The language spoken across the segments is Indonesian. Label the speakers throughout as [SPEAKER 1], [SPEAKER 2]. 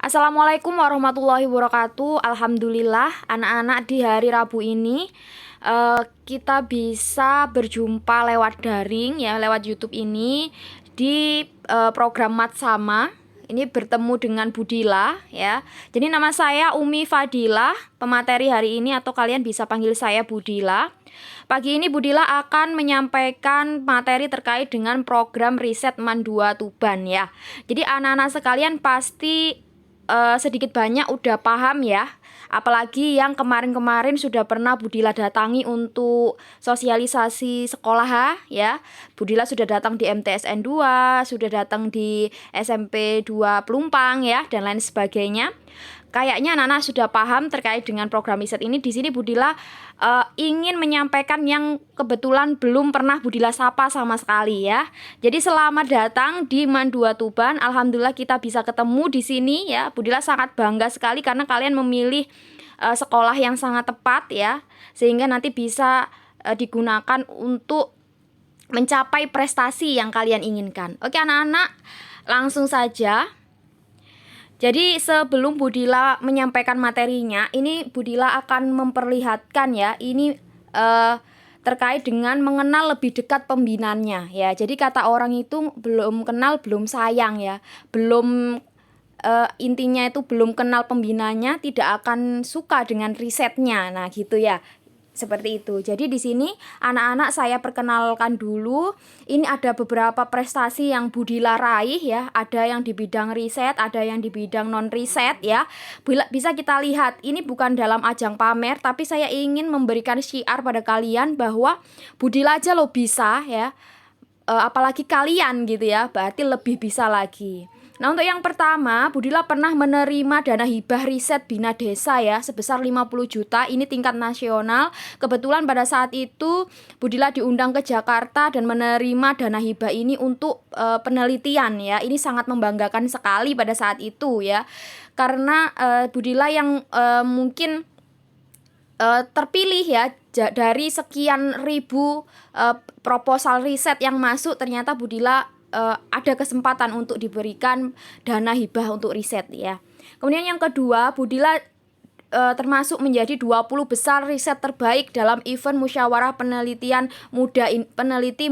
[SPEAKER 1] Assalamualaikum warahmatullahi wabarakatuh. Alhamdulillah, anak-anak di hari Rabu ini kita bisa berjumpa lewat daring ya, lewat YouTube ini di program Mat Sama. Ini bertemu dengan Budila ya. Jadi nama saya Umi Fadilah, pemateri hari ini atau kalian bisa panggil saya Budila. Pagi ini Budila akan menyampaikan materi terkait dengan program riset MAN 2 Tuban ya. Jadi anak-anak sekalian pasti sedikit banyak udah paham ya. Apalagi yang kemarin-kemarin sudah pernah Budila datangi untuk sosialisasi sekolah ya. Budila sudah datang di MTSN 2, sudah datang di SMP 2 Pelumpang ya, dan lain sebagainya. Kayaknya anak-anak sudah paham terkait dengan program riset ini. Di sini Budila ingin menyampaikan yang kebetulan belum pernah Budila sapa sama sekali ya. Jadi selamat datang di MAN 2 Tuban. Alhamdulillah kita bisa ketemu di sini ya. Budila sangat bangga sekali karena kalian memilih sekolah yang sangat tepat ya, sehingga nanti bisa digunakan untuk mencapai prestasi yang kalian inginkan. Oke anak-anak, langsung saja. Jadi sebelum Budila menyampaikan materinya, ini Budila akan memperlihatkan ya, ini terkait dengan mengenal lebih dekat pembinanya ya. Jadi kata orang itu belum kenal belum sayang ya, belum intinya itu belum kenal pembinanya tidak akan suka dengan risetnya. Nah gitu ya. Seperti itu. Jadi di sini anak-anak saya perkenalkan dulu. Ini ada beberapa prestasi yang Budila raih ya. Ada yang di bidang riset, ada yang di bidang non riset ya. Bisa kita lihat ini bukan dalam ajang pamer, tapi saya ingin memberikan syiar pada kalian bahwa Budila aja lo bisa ya. Apalagi kalian gitu ya. Berarti lebih bisa lagi. Nah untuk yang pertama, Budila pernah menerima dana hibah riset Bina Desa ya sebesar 50 juta, ini tingkat nasional. Kebetulan pada saat itu Budila diundang ke Jakarta dan menerima dana hibah ini untuk penelitian ya. Ini sangat membanggakan sekali pada saat itu ya. Karena Budila yang mungkin terpilih ya dari sekian ribu proposal riset yang masuk, ternyata Budila ada kesempatan untuk diberikan dana hibah untuk riset ya. Kemudian yang kedua, Budila termasuk menjadi 20 besar riset terbaik dalam event musyawarah peneliti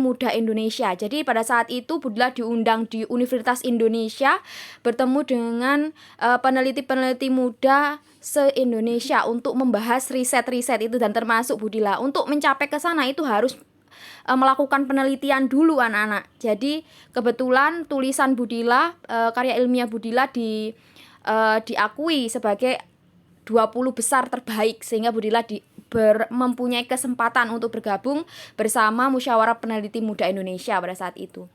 [SPEAKER 1] muda Indonesia. Jadi pada saat itu Budila diundang di Universitas Indonesia bertemu dengan peneliti-peneliti muda se-Indonesia untuk membahas riset-riset itu, dan termasuk Budila. Untuk mencapai ke sana itu harus melakukan penelitian dulu anak-anak. Jadi kebetulan tulisan Budila, karya ilmiah Budila diakui sebagai 20 besar terbaik, sehingga Budila mempunyai kesempatan untuk bergabung bersama Musyawarah Peneliti Muda Indonesia pada saat itu.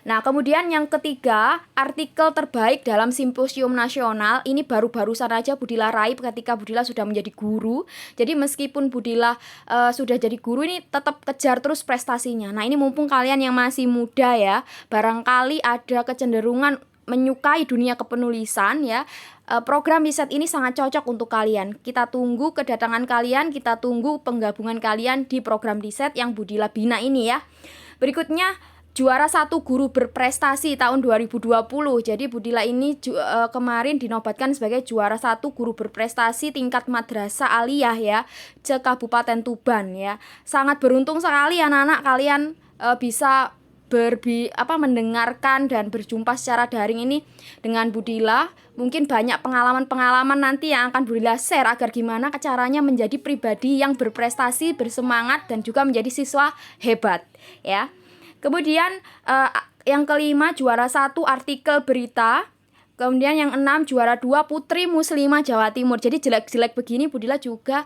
[SPEAKER 1] Nah kemudian yang ketiga, artikel terbaik dalam simposium nasional. Ini baru-barusan aja Budila raih ketika Budila sudah menjadi guru. Jadi meskipun Budila sudah jadi guru, ini tetap kejar terus prestasinya. Nah ini mumpung kalian yang masih muda ya, barangkali ada kecenderungan menyukai dunia kepenulisan ya, program riset ini sangat cocok untuk kalian. Kita tunggu kedatangan kalian, kita tunggu penggabungan kalian di program riset yang Budila bina ini ya. Berikutnya, juara 1 guru berprestasi tahun 2020. Jadi Budila ini kemarin dinobatkan sebagai juara 1 guru berprestasi tingkat madrasah aliyah ya, se-Kabupaten Tuban ya. Sangat beruntung sekali anak-anak kalian bisa mendengarkan dan berjumpa secara daring ini dengan Budila. Mungkin banyak pengalaman-pengalaman nanti yang akan Budila share agar gimana caranya menjadi pribadi yang berprestasi, bersemangat, dan juga menjadi siswa hebat ya. Kemudian yang kelima, juara 1 artikel berita. Kemudian yang 6, juara 2 Putri Muslimah Jawa Timur. Jadi jelek-jelek begini Budila juga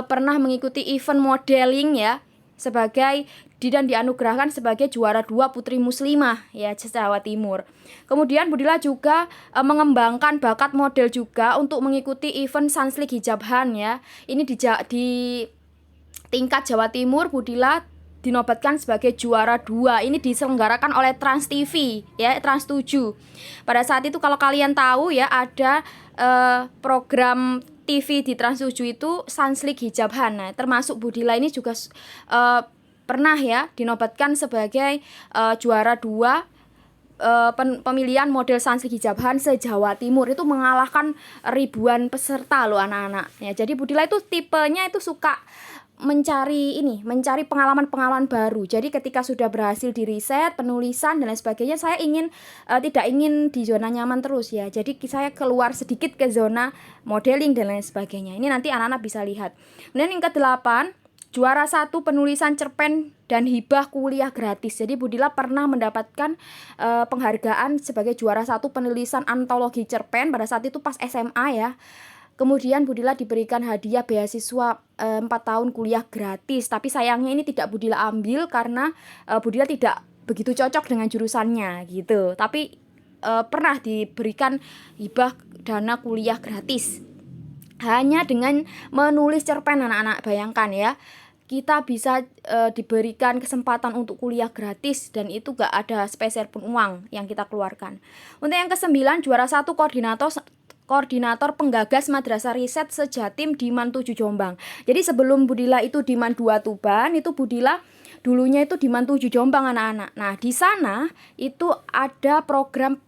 [SPEAKER 1] pernah mengikuti event modeling ya, sebagai dan dianugerahkan sebagai juara 2 Putri Muslimah ya Jawa Timur. Kemudian Budila juga mengembangkan bakat model juga untuk mengikuti event Sanslik Hijabhan ya. Ini di tingkat Jawa Timur Budila dinobatkan sebagai juara 2. Ini diselenggarakan oleh Trans TV ya, Trans 7. Pada saat itu kalau kalian tahu ya, ada program TV di Trans 7 itu Sanslik Hijabhan. Nah, termasuk Budila ini juga pernah ya dinobatkan sebagai juara 2 pemilihan model Sansli Hijabhan se-Jawa Timur, itu mengalahkan ribuan peserta loh anak-anak ya. Jadi Budila itu tipenya itu suka mencari pengalaman-pengalaman baru. Jadi ketika sudah berhasil di riset, penulisan dan lain sebagainya, saya tidak ingin di zona nyaman terus ya. Jadi saya keluar sedikit ke zona modeling dan lain sebagainya. Ini nanti anak-anak bisa lihat. Kemudian yang ke-8, juara 1 penulisan cerpen dan hibah kuliah gratis. Jadi Budila pernah mendapatkan penghargaan sebagai juara 1 penulisan antologi cerpen pada saat itu pas SMA ya. Kemudian Budila diberikan hadiah beasiswa 4 tahun kuliah gratis. Tapi sayangnya ini tidak Budila ambil karena Budila tidak begitu cocok dengan jurusannya gitu. Tapi pernah diberikan hibah dana kuliah gratis. Hanya dengan menulis cerpen anak-anak, bayangkan ya. Kita bisa diberikan kesempatan untuk kuliah gratis dan itu gak ada spesial pun uang yang kita keluarkan. Untuk yang ke-9, juara 1 koordinator penggagas Madrasah Riset se-Jatim di Man 7 Jombang. Jadi sebelum Budila itu di Man 2 Tuban, itu Budila dulunya itu di Man 7 Jombang anak-anak. Nah, di sana itu ada program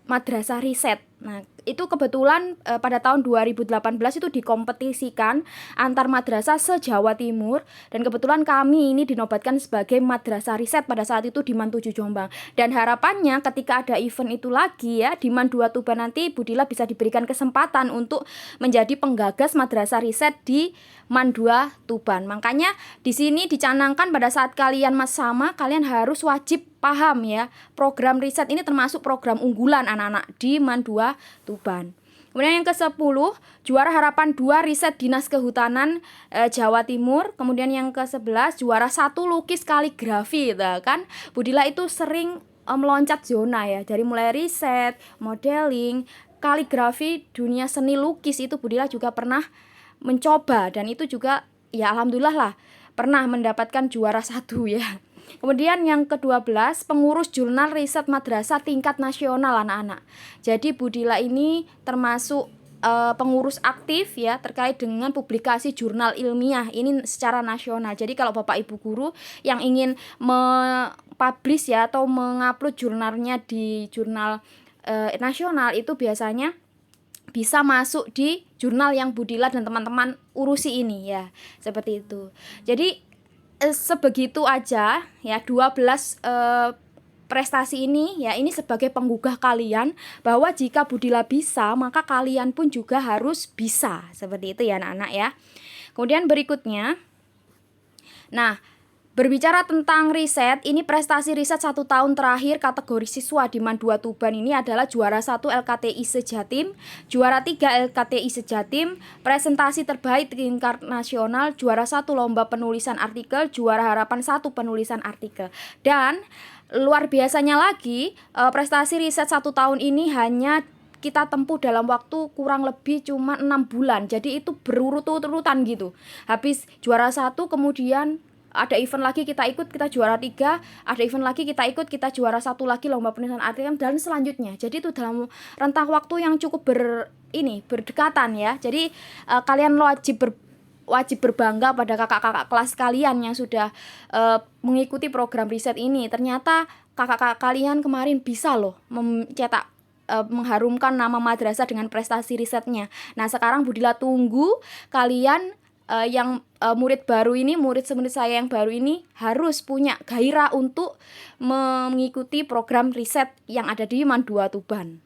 [SPEAKER 1] Madrasah Riset. Nah, itu kebetulan pada tahun 2018 itu dikompetisikan antar madrasah se-Jawa Timur, dan kebetulan kami ini dinobatkan sebagai madrasah riset pada saat itu di Man 7 Jombang. Dan harapannya ketika ada event itu lagi ya di Man 2 Tuban nanti Budila bisa diberikan kesempatan untuk menjadi penggagas madrasah riset di Man 2 Tuban. Makanya di sini dicanangkan pada saat kalian sama, kalian harus wajib paham ya, program riset ini termasuk program unggulan anak-anak di Man 2 Tuban. Kemudian yang ke-10, juara harapan 2 riset Dinas Kehutanan Jawa Timur. Kemudian yang ke-11, juara 1 lukis kaligrafi gitu kan. Budila itu sering meloncat zona ya, dari mulai riset, modeling, kaligrafi, dunia seni lukis itu Budila juga pernah mencoba, dan itu juga ya alhamdulillah lah pernah mendapatkan juara 1 ya. Kemudian yang ke-12, pengurus jurnal riset madrasah tingkat nasional anak-anak. Jadi Budila ini termasuk pengurus aktif ya terkait dengan publikasi jurnal ilmiah ini secara nasional. Jadi kalau Bapak Ibu guru yang ingin publish ya atau mengupload jurnalnya di jurnal nasional, itu biasanya bisa masuk di jurnal yang Budila dan teman-teman urusi ini ya. Seperti itu. Jadi sebegitu aja ya 12 prestasi ini ya, ini sebagai penggugah kalian bahwa jika Budila bisa maka kalian pun juga harus bisa. Seperti itu ya anak-anak ya. Kemudian berikutnya, nah berbicara tentang riset, ini prestasi riset 1 tahun terakhir kategori siswa di Man 2 Tuban ini adalah juara 1 LKTI se-Jatim, juara 3 LKTI se-Jatim, presentasi terbaik tingkat nasional, juara 1 lomba penulisan artikel, juara harapan 1 penulisan artikel. Dan luar biasanya lagi, prestasi riset 1 tahun ini hanya kita tempuh dalam waktu kurang lebih cuma 6 bulan. Jadi itu berurut-urutan gitu. Habis juara 1 kemudian ada event lagi kita ikut, kita juara 3, ada event lagi kita ikut, kita juara 1 lagi lomba penulisan artikel dan selanjutnya. Jadi itu dalam rentang waktu yang cukup berdekatan ya. Jadi kalian wajib berbangga pada kakak-kakak kelas kalian yang sudah mengikuti program riset ini. Ternyata kakak-kakak kalian kemarin bisa loh mencetak mengharumkan nama madrasah dengan prestasi risetnya. Nah, sekarang Budila tunggu kalian yang murid baru ini, murid saya yang baru ini harus punya gairah untuk mengikuti program riset yang ada di Man 2 Tuban.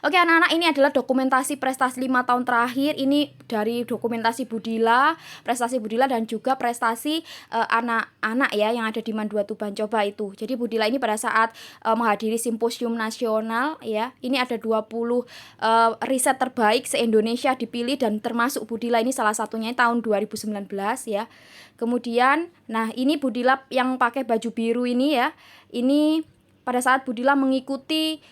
[SPEAKER 1] Oke anak-anak, ini adalah dokumentasi prestasi 5 tahun terakhir. Ini dari dokumentasi Budila, prestasi Budila dan juga prestasi anak-anak ya yang ada di Man 2 Tuban. Coba itu. Jadi Budila ini pada saat menghadiri simposium nasional ya, ini ada 20 riset terbaik se-Indonesia dipilih dan termasuk Budila ini salah satunya tahun 2019 ya. Kemudian nah ini Budila yang pakai baju biru ini ya. Ini pada saat Budila mengikuti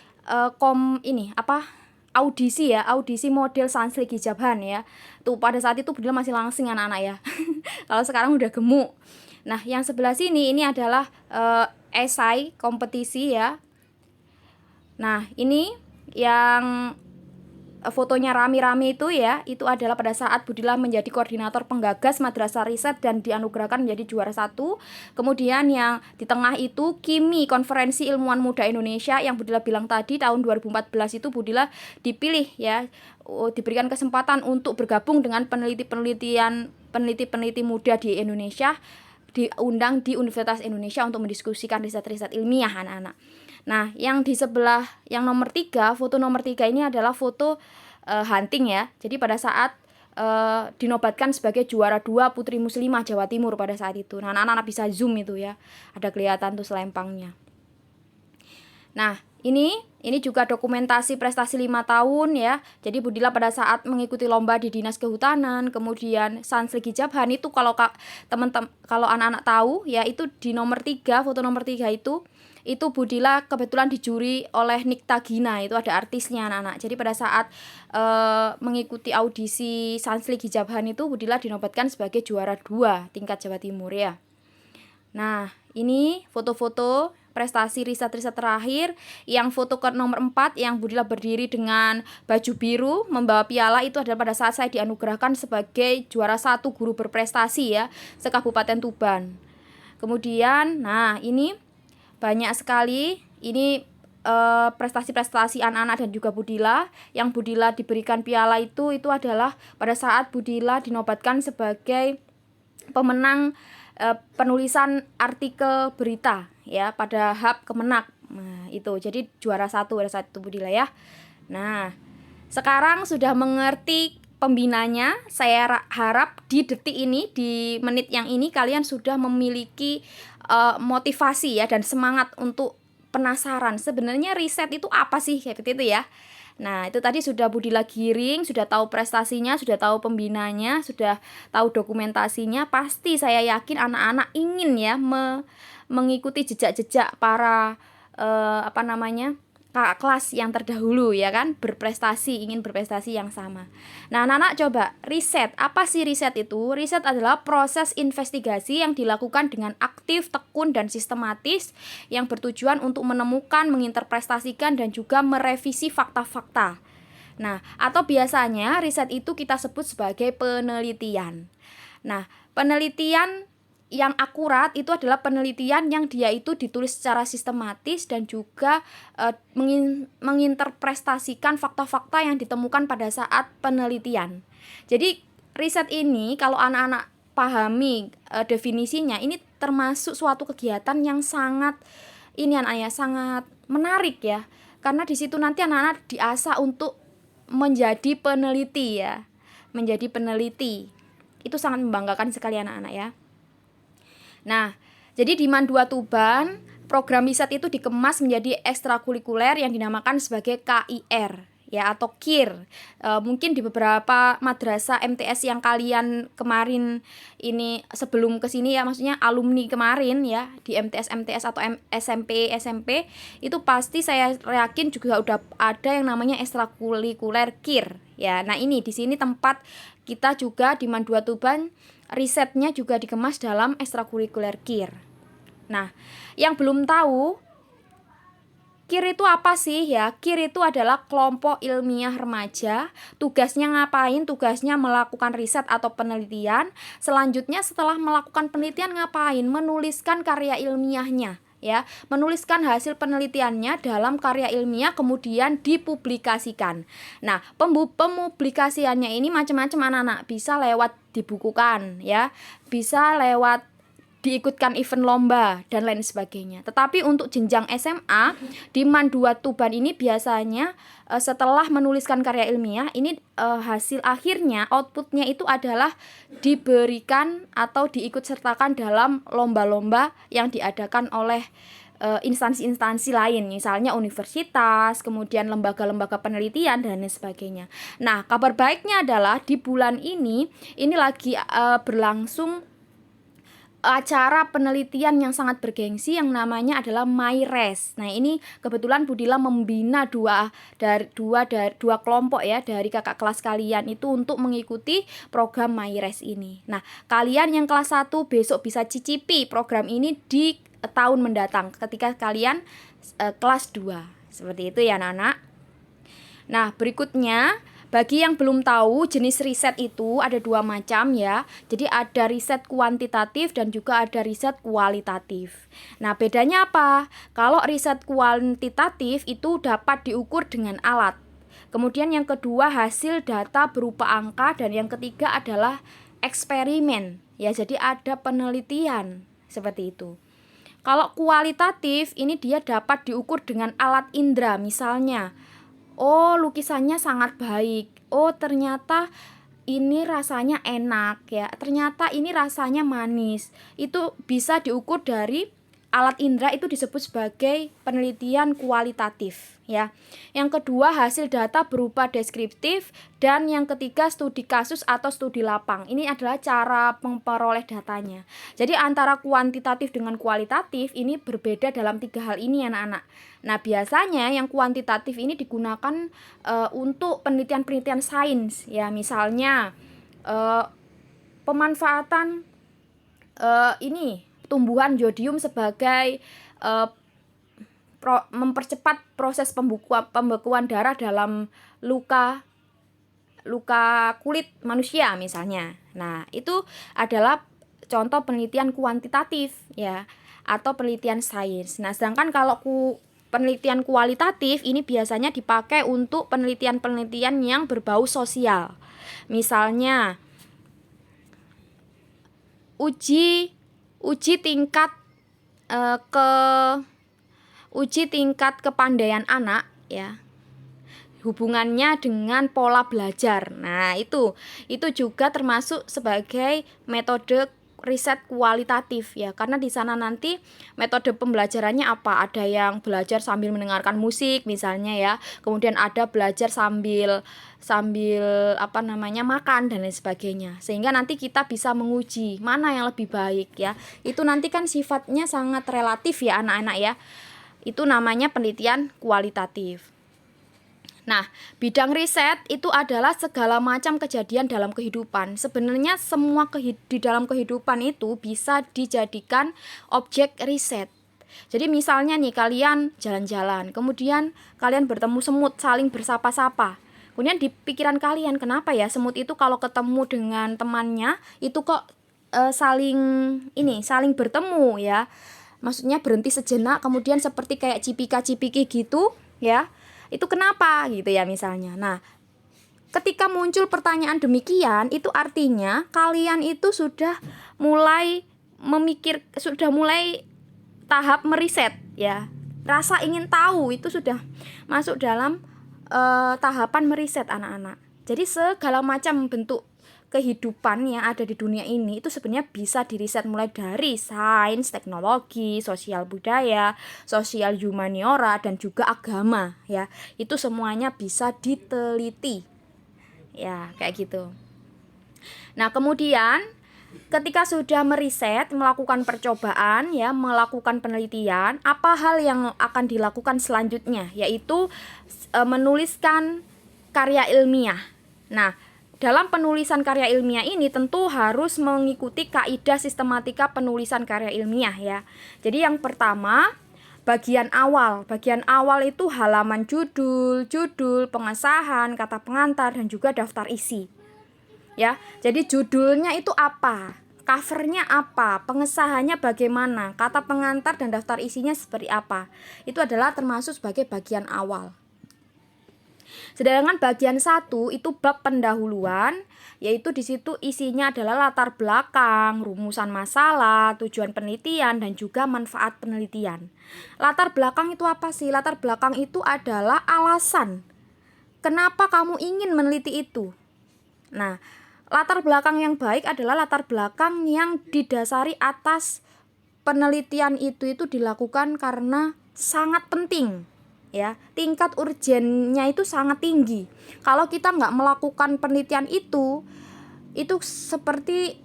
[SPEAKER 1] audisi model Sansli Hijabhan ya. Tuh pada saat itu Budila masih langsing anak-anak ya. Kalau sekarang udah gemuk. Nah, yang sebelah sini ini adalah esai kompetisi ya. Nah, ini yang fotonya rame-rame itu ya, itu adalah pada saat Budila menjadi koordinator penggagas madrasah riset dan dianugerahkan menjadi juara 1. Kemudian yang di tengah itu KIMI, Konferensi Ilmuwan Muda Indonesia, yang Budila bilang tadi tahun 2014 itu Budila dipilih ya, diberikan kesempatan untuk bergabung dengan peneliti-peneliti muda di Indonesia, diundang di Universitas Indonesia untuk mendiskusikan riset-riset ilmiah anak-anak. Nah, yang di sebelah yang nomor 3, foto nomor 3 ini adalah foto hunting ya. Jadi pada saat dinobatkan sebagai juara 2 Putri Muslimah Jawa Timur pada saat itu. Nah, anak-anak bisa zoom itu ya. Ada kelihatan tuh selempangnya. Nah, ini juga dokumentasi prestasi 5 tahun ya. Jadi Budila pada saat mengikuti lomba di Dinas Kehutanan, kemudian Sansli Hijabhan itu kalau teman-teman, kalau anak-anak tahu ya, itu di nomor 3, foto nomor 3 itu Budila kebetulan dijuri oleh Nikta Gina, itu ada artisnya anak-anak. Jadi pada saat mengikuti audisi Sansli Hijabhan itu Budila dinobatkan sebagai juara 2 tingkat Jawa Timur ya. Nah, ini foto-foto prestasi riset-riset terakhir. Yang foto ke nomor 4 yang Budila berdiri dengan baju biru membawa piala, itu adalah pada saat saya dianugerahkan sebagai juara 1 guru berprestasi ya, se-Kabupaten Tuban. Kemudian, nah ini banyak sekali ini prestasi-prestasi anak-anak dan juga Budila. Yang Budila diberikan piala itu adalah pada saat Budila dinobatkan sebagai pemenang penulisan artikel berita ya pada Hub Kemenak. Nah, itu jadi juara 1 pada saat itu Budila ya. Nah, sekarang sudah mengerti pembinanya. Saya harap di detik ini, di menit yang ini, kalian sudah memiliki motivasi ya dan semangat untuk penasaran sebenarnya riset itu apa sih, kayak itu ya. Nah, itu tadi sudah Budila giring, sudah tahu prestasinya, sudah tahu pembinanya, sudah tahu dokumentasinya. Pasti saya yakin anak-anak ingin ya mengikuti jejak-jejak para kakak kelas yang terdahulu ya kan, ingin berprestasi yang sama. Nah, anak-anak coba riset. Apa sih riset itu? Riset adalah proses investigasi yang dilakukan dengan aktif, tekun, dan sistematis yang bertujuan untuk menemukan, menginterpretasikan, dan juga merevisi fakta-fakta. Nah, atau biasanya riset itu kita sebut sebagai penelitian. Nah, penelitian yang akurat itu adalah penelitian yang dia itu ditulis secara sistematis dan juga menginterpretasikan fakta-fakta yang ditemukan pada saat penelitian. Jadi riset ini kalau anak-anak pahami definisinya, ini termasuk suatu kegiatan yang sangat sangat menarik ya. Karena di situ nanti anak-anak diasah untuk menjadi peneliti ya. Menjadi peneliti. Itu sangat membanggakan sekali anak-anak ya. Nah, jadi di MAN 2 Tuban, program riset itu dikemas menjadi ekstrakurikuler yang dinamakan sebagai KIR ya, atau KIR. Mungkin di beberapa madrasah MTS yang kalian kemarin ini sebelum kesini ya, maksudnya alumni kemarin ya di MTS atau SMP itu pasti saya yakin juga udah ada yang namanya ekstrakurikuler KIR ya. Nah, ini di sini tempat kita juga di MAN 2 Tuban risetnya juga dikemas dalam ekstrakurikuler KIR. Nah, yang belum tahu KIR itu apa sih ya? KIR itu adalah kelompok ilmiah remaja. Tugasnya ngapain? Tugasnya melakukan riset atau penelitian. Selanjutnya setelah melakukan penelitian ngapain? Menuliskan karya ilmiahnya ya, menuliskan hasil penelitiannya dalam karya ilmiah kemudian dipublikasikan. Nah, pemupublikasiannya ini macam-macam anak-anak, bisa lewat dibukukan ya, bisa lewat diikutkan event lomba dan lain sebagainya. Tetapi untuk jenjang SMA di MAN 2 Tuban ini biasanya setelah menuliskan karya ilmiah ini hasil akhirnya, outputnya itu adalah diberikan atau diikut sertakan dalam lomba-lomba yang diadakan oleh instansi-instansi lain, misalnya universitas, kemudian lembaga-lembaga penelitian dan lain sebagainya. Nah, kabar baiknya adalah di bulan ini lagi berlangsung acara penelitian yang sangat bergengsi yang namanya adalah MyRes. Nah, ini kebetulan Budila membina dua kelompok ya dari kakak kelas kalian itu untuk mengikuti program MyRes ini. Nah, kalian yang kelas 1 besok bisa cicipi program ini di tahun mendatang ketika kalian kelas 2. Seperti itu ya, anak-anak. Nah, berikutnya Bagi yang belum tahu, jenis riset itu ada dua macam ya. Jadi ada riset kuantitatif dan juga ada riset kualitatif. Nah, bedanya apa? Kalau riset kuantitatif itu dapat diukur dengan alat. Kemudian yang kedua hasil data berupa angka dan yang ketiga adalah eksperimen. Ya, jadi ada penelitian seperti itu. Kalau kualitatif ini dia dapat diukur dengan alat indera, misalnya oh, lukisannya sangat baik. Oh, ternyata ini rasanya enak ya. Ternyata ini rasanya manis. Itu bisa diukur dari alat indera, itu disebut sebagai penelitian kualitatif ya. Yang kedua hasil data berupa deskriptif dan yang ketiga studi kasus atau studi lapang. Ini adalah cara memperoleh datanya. Jadi antara kuantitatif dengan kualitatif ini berbeda dalam 3 hal ini anak-anak. Nah, biasanya yang kuantitatif ini digunakan untuk penelitian-penelitian sains ya, misalnya pemanfaatan ini tumbuhan yodium sebagai mempercepat proses pembekuan darah dalam luka kulit manusia misalnya. Nah, itu adalah contoh penelitian kuantitatif ya, atau penelitian sains. Nah, sedangkan kalau penelitian kualitatif ini biasanya dipakai untuk penelitian-penelitian yang berbau sosial. Misalnya uji tingkat kepandaian anak ya, hubungannya dengan pola belajar. Nah, itu juga termasuk sebagai metode riset kualitatif ya, karena di sana nanti metode pembelajarannya apa? Ada yang belajar sambil mendengarkan musik misalnya ya. Kemudian ada belajar sambil makan dan lain sebagainya. Sehingga nanti kita bisa menguji mana yang lebih baik ya. Itu nanti kan sifatnya sangat relatif ya anak-anak ya. Itu namanya penelitian kualitatif. Nah, bidang riset itu adalah segala macam kejadian dalam kehidupan. Sebenarnya semua di dalam kehidupan itu bisa dijadikan objek riset. Jadi misalnya nih kalian jalan-jalan, kemudian kalian bertemu semut, saling bersapa-sapa. Kemudian di pikiran kalian, kenapa ya semut itu kalau ketemu dengan temannya itu kok saling bertemu ya. Maksudnya berhenti sejenak, kemudian seperti kayak cipika-cipiki gitu ya. Itu kenapa gitu ya misalnya. Nah, ketika muncul pertanyaan demikian, itu artinya kalian itu sudah mulai tahap meriset ya. Rasa ingin tahu itu sudah masuk dalam tahapan meriset anak-anak. Jadi segala macam bentuk kehidupan yang ada di dunia ini itu sebenarnya bisa diriset mulai dari sains, teknologi, sosial budaya, sosial humaniora dan juga agama ya. Itu semuanya bisa diteliti. Ya, kayak gitu. Nah, kemudian ketika sudah meriset, melakukan percobaan ya, melakukan penelitian, apa hal yang akan dilakukan selanjutnya? Yaitu menuliskan karya ilmiah. Nah, dalam penulisan karya ilmiah ini tentu harus mengikuti kaidah sistematika penulisan karya ilmiah ya. Jadi yang pertama, bagian awal itu halaman judul, pengesahan, kata pengantar dan juga daftar isi. Ya. Jadi judulnya itu apa? Covernya apa? Pengesahannya bagaimana? Kata pengantar dan daftar isinya seperti apa? Itu adalah termasuk sebagai bagian awal. Sedangkan bagian 1 itu bab pendahuluan, yaitu di situ isinya adalah latar belakang, rumusan masalah, tujuan penelitian dan juga manfaat penelitian. Latar belakang itu apa sih? Latar belakang itu adalah alasan kenapa kamu ingin meneliti itu. Nah, latar belakang yang baik adalah latar belakang yang didasari atas penelitian itu dilakukan karena sangat penting. Ya, tingkat urgennya itu sangat tinggi. Kalau kita nggak melakukan penelitian itu seperti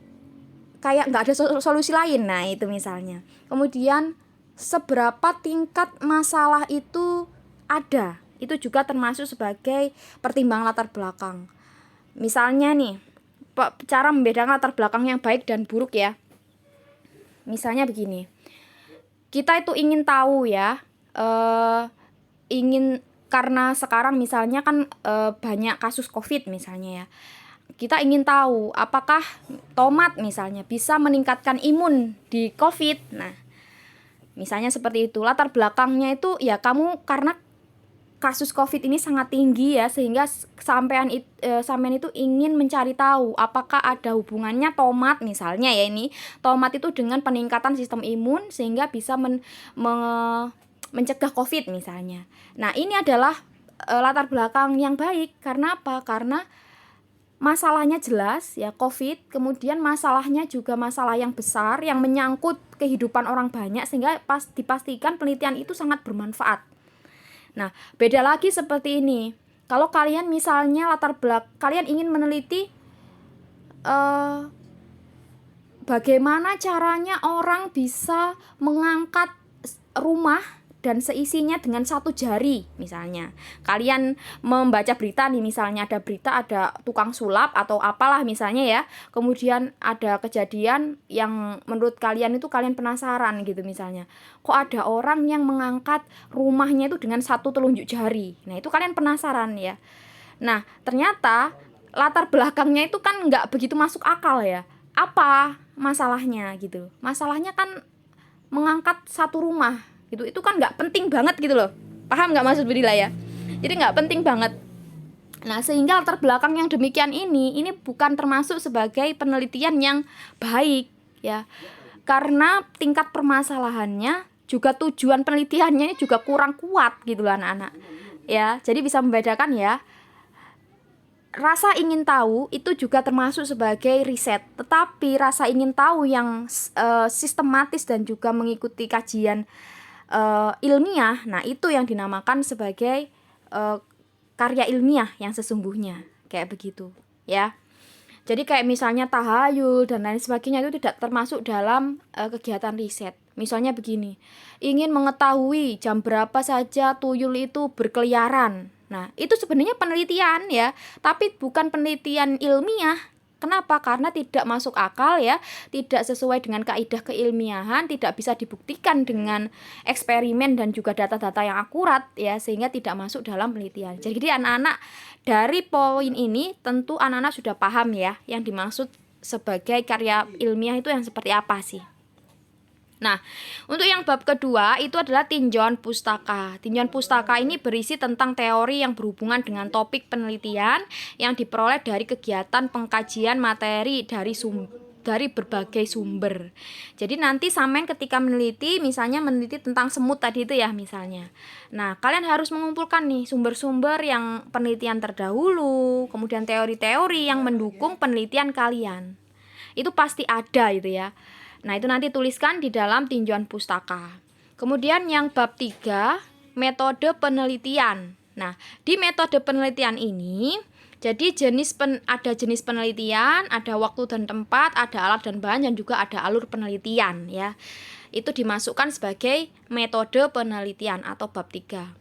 [SPEAKER 1] kayak nggak ada solusi lain. Nah, itu misalnya. Kemudian seberapa tingkat masalah itu ada, itu juga termasuk sebagai pertimbangan latar belakang. Misalnya nih, cara membedakan latar belakang yang baik dan buruk ya. Misalnya begini, kita itu ingin tahu ya, ingin karena sekarang misalnya kan banyak kasus COVID misalnya ya. Kita ingin tahu apakah tomat misalnya bisa meningkatkan imun di COVID. Nah, misalnya seperti itu. Latar belakangnya itu ya kamu karena kasus COVID ini sangat tinggi ya, sehingga sampean itu ingin mencari tahu apakah ada hubungannya tomat misalnya ya, ini tomat itu dengan peningkatan sistem imun sehingga bisa mencegah COVID misalnya. Nah, ini adalah latar belakang yang baik. Karena apa? Karena masalahnya jelas ya, COVID, kemudian masalahnya juga masalah yang besar yang menyangkut kehidupan orang banyak, sehingga dipastikan penelitian itu sangat bermanfaat. Nah, beda lagi seperti ini. Kalau kalian misalnya kalian ingin meneliti bagaimana caranya orang bisa mengangkat rumah dan seisinya dengan satu jari misalnya. Kalian membaca berita nih, misalnya ada berita ada tukang sulap atau apalah misalnya ya. Kemudian ada kejadian yang menurut kalian itu kalian penasaran gitu misalnya. Kok ada orang yang mengangkat rumahnya itu dengan satu telunjuk jari. Nah, itu kalian penasaran ya. Nah, ternyata latar belakangnya itu kan nggak begitu masuk akal ya. Apa masalahnya gitu? Masalahnya kan mengangkat satu rumah gitu, itu kan nggak penting banget gitu loh. Paham nggak maksud Budila ya? Jadi nggak penting banget. Nah, sehingga latar belakang yang demikian ini bukan termasuk sebagai penelitian yang baik ya, karena tingkat permasalahannya juga tujuan penelitiannya juga kurang kuat gitu loh anak-anak ya. Jadi bisa membedakan ya, rasa ingin tahu itu juga termasuk sebagai riset, tetapi rasa ingin tahu yang sistematis dan juga mengikuti kajian ilmiah, nah itu yang dinamakan sebagai karya ilmiah yang sesungguhnya, kayak begitu ya. Jadi kayak misalnya tahayul dan lain sebagainya itu tidak termasuk dalam kegiatan riset. Misalnya begini, ingin mengetahui jam berapa saja tuyul itu berkeliaran. Nah, itu sebenarnya penelitian ya, tapi bukan penelitian ilmiah. Kenapa? Karena tidak masuk akal ya, tidak sesuai dengan kaidah keilmiahan, tidak bisa dibuktikan dengan eksperimen dan juga data-data yang akurat ya, sehingga tidak masuk dalam penelitian. Jadi anak-anak dari poin ini tentu anak-anak sudah paham ya, yang dimaksud sebagai karya ilmiah itu yang seperti apa sih. Nah, untuk yang bab kedua itu adalah tinjauan pustaka. Tinjauan pustaka ini berisi tentang teori yang berhubungan dengan topik penelitian yang diperoleh dari kegiatan pengkajian materi dari berbagai sumber. Jadi nanti sampean ketika meneliti, misalnya meneliti tentang semut tadi itu ya misalnya. Nah, kalian harus mengumpulkan nih sumber-sumber yang penelitian terdahulu, kemudian teori-teori yang mendukung penelitian kalian. Itu pasti ada itu ya. Nah, itu nanti tuliskan di dalam tinjauan pustaka. Kemudian yang bab 3, metode penelitian. Nah, di metode penelitian ini, jadi ada jenis penelitian, ada waktu dan tempat, ada alat dan bahan, dan juga ada alur penelitian ya. Itu dimasukkan sebagai metode penelitian atau bab 3.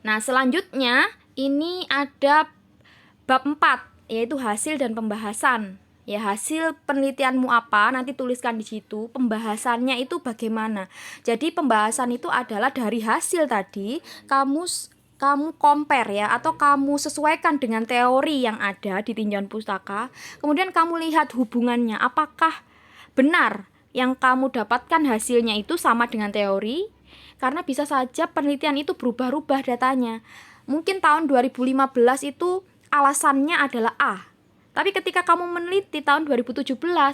[SPEAKER 1] Nah, selanjutnya ini ada bab 4, yaitu hasil dan pembahasan. Ya, hasil penelitianmu apa, nanti tuliskan di situ. Pembahasannya itu bagaimana. Jadi pembahasan itu adalah dari hasil tadi kamu compare ya, atau kamu sesuaikan dengan teori yang ada di tinjauan pustaka. Kemudian kamu lihat hubungannya, apakah benar yang kamu dapatkan hasilnya itu sama dengan teori. Karena bisa saja penelitian itu berubah-ubah datanya. Mungkin tahun 2015 itu alasannya adalah A, tapi ketika kamu meneliti tahun 2017,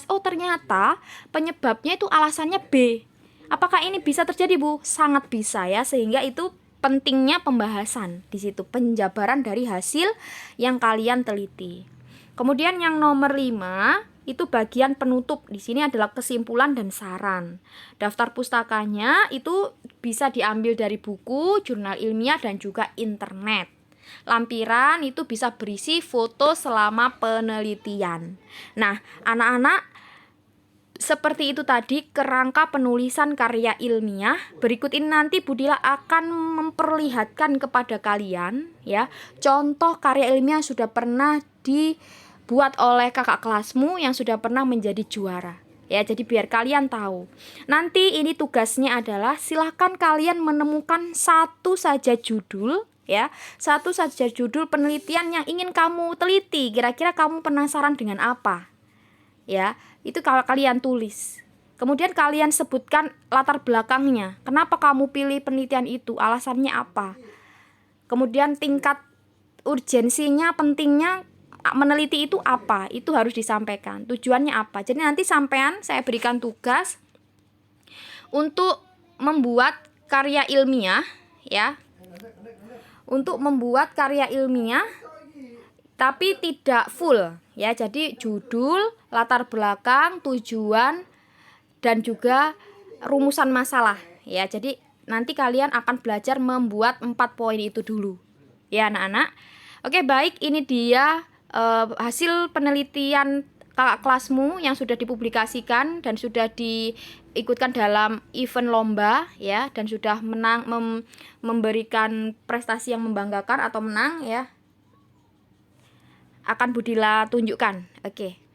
[SPEAKER 1] oh ternyata penyebabnya itu alasannya B. Apakah ini bisa terjadi, Bu? Sangat bisa ya, sehingga itu pentingnya pembahasan di situ, penjabaran dari hasil yang kalian teliti. Kemudian yang nomor 5 itu bagian penutup. Di sini adalah kesimpulan dan saran. Daftar pustakanya itu bisa diambil dari buku, jurnal ilmiah, dan juga internet. Lampiran itu bisa berisi foto selama penelitian. Nah, anak-anak, seperti itu tadi kerangka penulisan karya ilmiah. Berikut ini nanti Budila akan memperlihatkan kepada kalian ya, contoh karya ilmiah sudah pernah dibuat oleh kakak kelasmu yang sudah pernah menjadi juara. Ya, jadi biar kalian tahu. Nanti ini tugasnya adalah silahkan kalian menemukan satu saja judul ya. Satu saja judul penelitian yang ingin kamu teliti, kira-kira kamu penasaran dengan apa, ya. Itu kalau kalian tulis. Kemudian kalian sebutkan latar belakangnya, kenapa kamu pilih penelitian itu, alasannya apa. Kemudian tingkat urgensinya, pentingnya meneliti itu apa, itu harus disampaikan. Tujuannya apa. Jadi nanti sampean saya berikan tugas untuk membuat karya ilmiah, ya. Untuk membuat karya ilmiah tapi tidak full, ya. Jadi judul, latar belakang, tujuan, dan juga rumusan masalah, ya. Jadi nanti kalian akan belajar membuat 4 poin itu dulu, ya anak-anak. Oke, baik, ini dia hasil penelitian kakak kelasmu yang sudah dipublikasikan dan sudah diikutkan dalam event lomba, ya, dan sudah menang, memberikan prestasi yang membanggakan atau menang, ya, akan Budila tunjukkan. Oke.